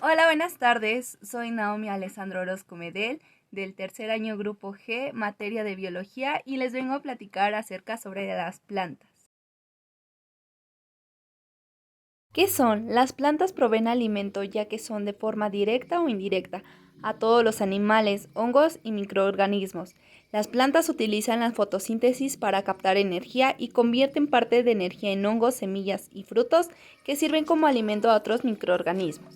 Hola, buenas tardes. Soy Naomi Alessandro Orozco Medel, del tercer año Grupo G, materia de biología, y les vengo a platicar acerca sobre las plantas. ¿Qué son? Las plantas proveen alimento ya que son de forma directa o indirecta a todos los animales, hongos y microorganismos. Las plantas utilizan la fotosíntesis para captar energía y convierten parte de energía en hongos, semillas y frutos que sirven como alimento a otros microorganismos.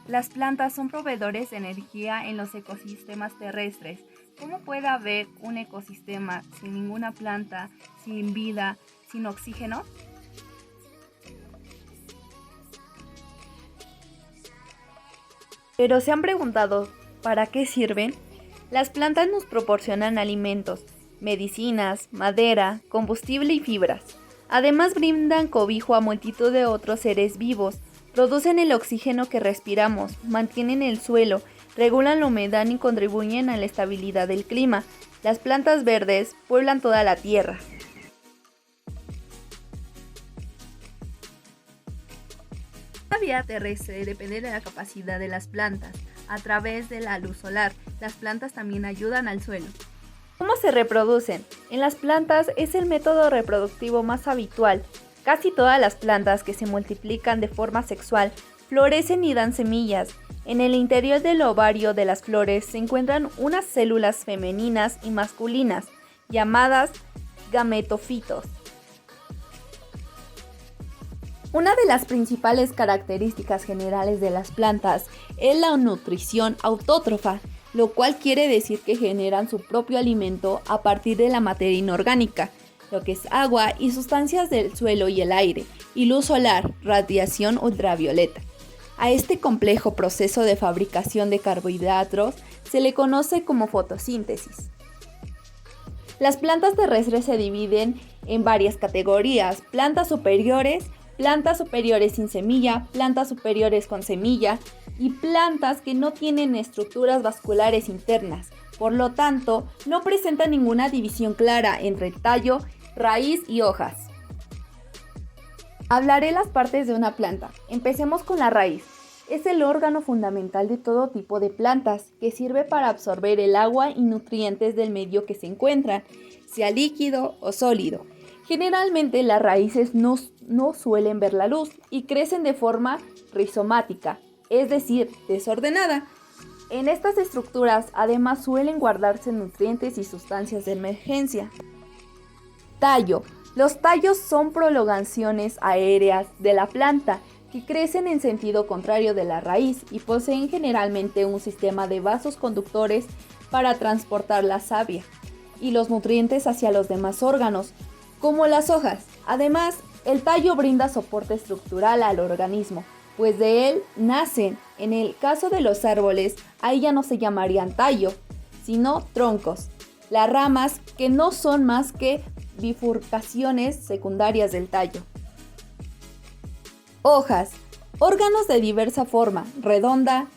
Las plantas son proveedores de energía en los ecosistemas terrestres. ¿Cómo puede haber un ecosistema sin ninguna planta, sin vida, sin oxígeno? Pero ¿se han preguntado para qué sirven? Las plantas nos proporcionan alimentos, medicinas, madera, combustible y fibras. Además brindan cobijo a multitud de otros seres vivos, producen el oxígeno que respiramos, mantienen el suelo, regulan la humedad y contribuyen a la estabilidad del clima. Las plantas verdes pueblan toda la tierra. La vida terrestre depende de la capacidad de las plantas. A través de la luz solar, las plantas también ayudan al suelo. ¿Cómo se reproducen? En las plantas es el método reproductivo más habitual. Casi todas las plantas que se multiplican de forma sexual florecen y dan semillas. En el interior del ovario de las flores se encuentran unas células femeninas y masculinas, llamadas gametofitos. Una de las principales características generales de las plantas es la nutrición autótrofa, lo cual quiere decir que generan su propio alimento a partir de la materia inorgánica, lo que es agua y sustancias del suelo y el aire, y luz solar, radiación ultravioleta. A este complejo proceso de fabricación de carbohidratos se le conoce como fotosíntesis. Las plantas terrestres se dividen en varias categorías: plantas superiores sin semilla, plantas superiores con semilla y plantas que no tienen estructuras vasculares internas. Por lo tanto, no presentan ninguna división clara entre tallo, raíz y hojas. Hablaré las partes de una planta. Empecemos con la raíz. Es el órgano fundamental de todo tipo de plantas, que sirve para absorber el agua y nutrientes del medio que se encuentran, sea líquido o sólido. Generalmente las raíces no suelen ver la luz y crecen de forma rizomática, es decir, desordenada. En estas estructuras además suelen guardarse nutrientes y sustancias de emergencia. Tallo. Los tallos son prolongaciones aéreas de la planta que crecen en sentido contrario de la raíz y poseen generalmente un sistema de vasos conductores para transportar la savia y los nutrientes hacia los demás órganos, como las hojas. Además, el tallo brinda soporte estructural al organismo, pues de él nacen. En el caso de los árboles, ahí ya no se llamarían tallo, sino troncos. Las ramas, que no son más que bifurcaciones secundarias del tallo. Hojas, órganos de diversa forma, redonda,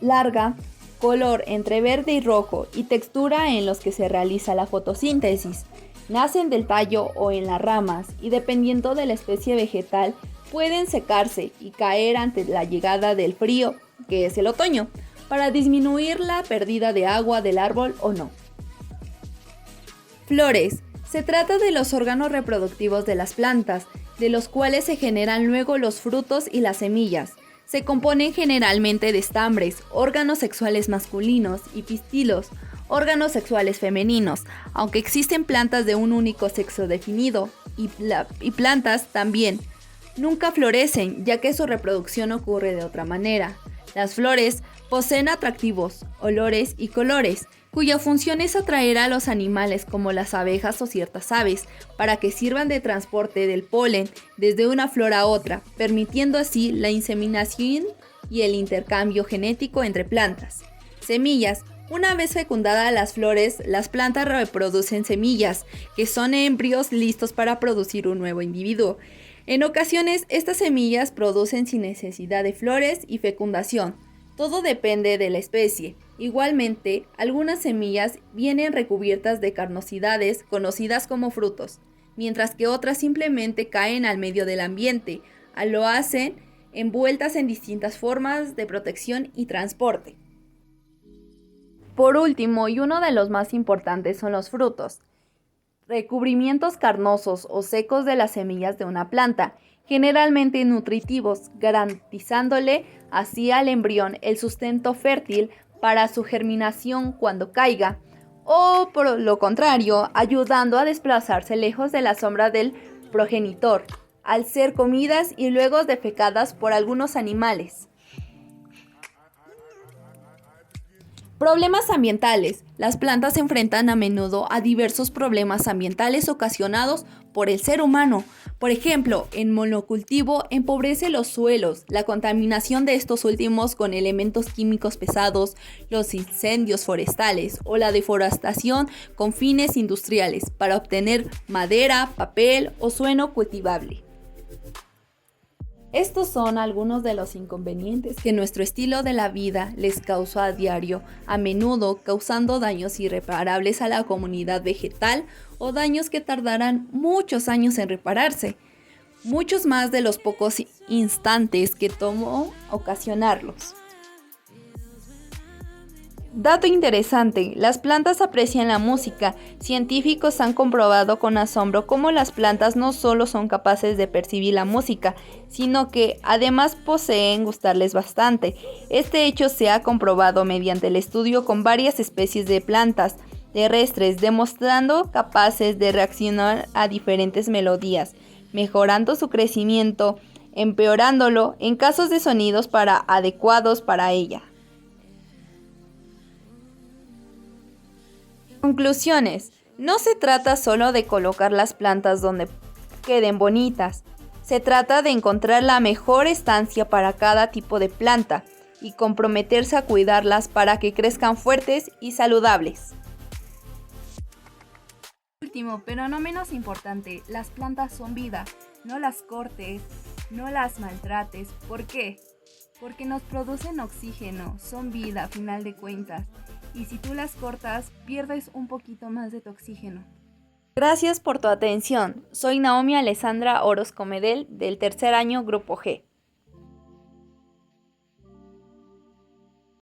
larga, color entre verde y rojo y textura en los que se realiza la fotosíntesis. Nacen del tallo o en las ramas y dependiendo de la especie vegetal pueden secarse y caer ante la llegada del frío, que es el otoño, para disminuir la pérdida de agua del árbol o no. Flores. Se trata de los órganos reproductivos de las plantas, de los cuales se generan luego los frutos y las semillas. Se componen generalmente de estambres, órganos sexuales masculinos y pistilos, órganos sexuales femeninos, aunque existen plantas de un único sexo definido y plantas también. Nunca florecen, ya que su reproducción ocurre de otra manera. Las flores poseen atractivos olores y colores, cuya función es atraer a los animales como las abejas o ciertas aves, para que sirvan de transporte del polen desde una flor a otra, permitiendo así la inseminación y el intercambio genético entre plantas. Semillas. Una vez fecundadas las flores, las plantas reproducen semillas, que son embrios listos para producir un nuevo individuo. En ocasiones, estas semillas producen sin necesidad de flores y fecundación. Todo depende de la especie. Igualmente, algunas semillas vienen recubiertas de carnosidades conocidas como frutos, mientras que otras simplemente caen al medio del ambiente. Lo hacen envueltas en distintas formas de protección y transporte. Por último, y uno de los más importantes, son los frutos. Recubrimientos carnosos o secos de las semillas de una planta, generalmente nutritivos, garantizándole así al embrión el sustento fértil para su germinación cuando caiga, o por lo contrario, ayudando a desplazarse lejos de la sombra del progenitor, al ser comidas y luego defecadas por algunos animales. Problemas ambientales. Las plantas se enfrentan a menudo a diversos problemas ambientales ocasionados por el ser humano. Por ejemplo, el monocultivo empobrece los suelos, la contaminación de estos últimos con elementos químicos pesados, los incendios forestales o la deforestación con fines industriales para obtener madera, papel o suelo cultivable. Estos son algunos de los inconvenientes que nuestro estilo de la vida les causa a diario, a menudo causando daños irreparables a la comunidad vegetal o daños que tardarán muchos años en repararse, muchos más de los pocos instantes que tomó ocasionarlos. Dato interesante, las plantas aprecian la música. Científicos han comprobado con asombro cómo las plantas no solo son capaces de percibir la música, sino que además poseen gustarles bastante. Este hecho se ha comprobado mediante el estudio con varias especies de plantas terrestres, demostrando capaces de reaccionar a diferentes melodías, mejorando su crecimiento, empeorándolo en casos de sonidos adecuados para ella. Conclusiones. No se trata solo de colocar las plantas donde queden bonitas. Se trata de encontrar la mejor estancia para cada tipo de planta y comprometerse a cuidarlas para que crezcan fuertes y saludables. Último, pero no menos importante, las plantas son vida. No las cortes, no las maltrates. ¿Por qué? Porque nos producen oxígeno, son vida a final de cuentas. Y si tú las cortas, pierdes un poquito más de tu oxígeno. Gracias por tu atención. Soy Naomi Alessandra Orozco Medel del tercer año Grupo G.